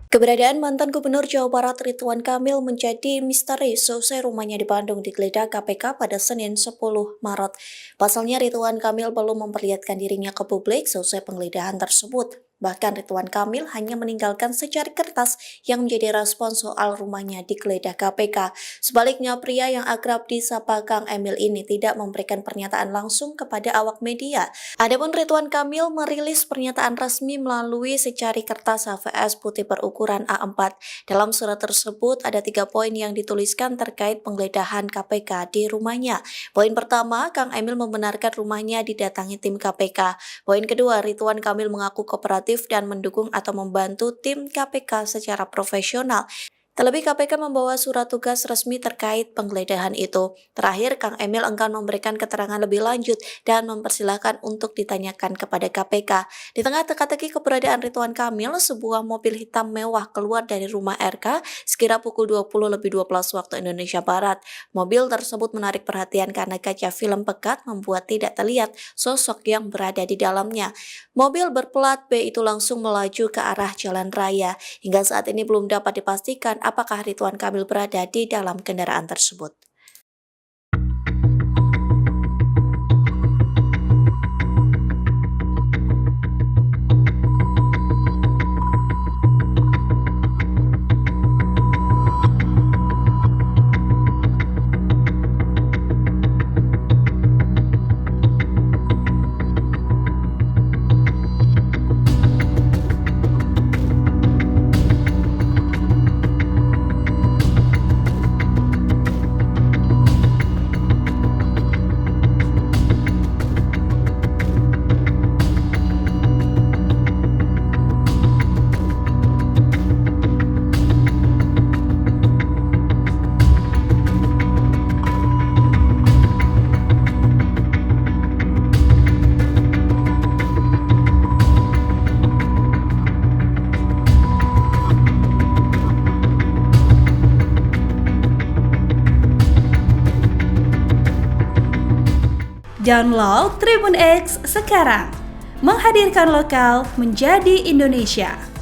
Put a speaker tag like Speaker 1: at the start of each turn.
Speaker 1: Keberadaan mantan Gubernur Jawa Barat Ridwan Kamil menjadi misteri seusai rumahnya di Bandung digeledah KPK pada Senin 10 Maret. Pasalnya Ridwan Kamil belum memperlihatkan dirinya ke publik seusai penggeledahan tersebut. Bahkan Ridwan Kamil hanya meninggalkan secari kertas yang menjadi respon soal rumahnya digeledah KPK. Sebaliknya, pria yang akrab disapa Kang Emil ini tidak memberikan pernyataan langsung kepada awak media. Adapun Ridwan Kamil merilis pernyataan resmi melalui secari kertas HVS putih berukuran A4. Dalam surat tersebut ada 3 poin yang dituliskan terkait penggeledahan KPK di rumahnya. Poin pertama, Kang Emil membenarkan rumahnya didatangi tim KPK. Poin kedua, Ridwan Kamil mengaku kooperatif dan mendukung atau membantu tim KPK secara profesional. Terlebih KPK membawa surat tugas resmi terkait penggeledahan itu. Terakhir, Kang Emil enggan memberikan keterangan lebih lanjut dan mempersilahkan untuk ditanyakan kepada KPK. Di tengah teka-teki keberadaan Ridwan Kamil, sebuah mobil hitam mewah keluar dari rumah RK sekira pukul 20.12 waktu Indonesia Barat. Mobil tersebut menarik perhatian karena kaca film pekat membuat tidak terlihat sosok yang berada di dalamnya. Mobil berplat B itu langsung melaju ke arah jalan raya. Hingga saat ini belum dapat dipastikan apakah Ridwan Kamil berada di dalam kendaraan tersebut.
Speaker 2: Download Tribun X sekarang, menghadirkan lokal menjadi Indonesia.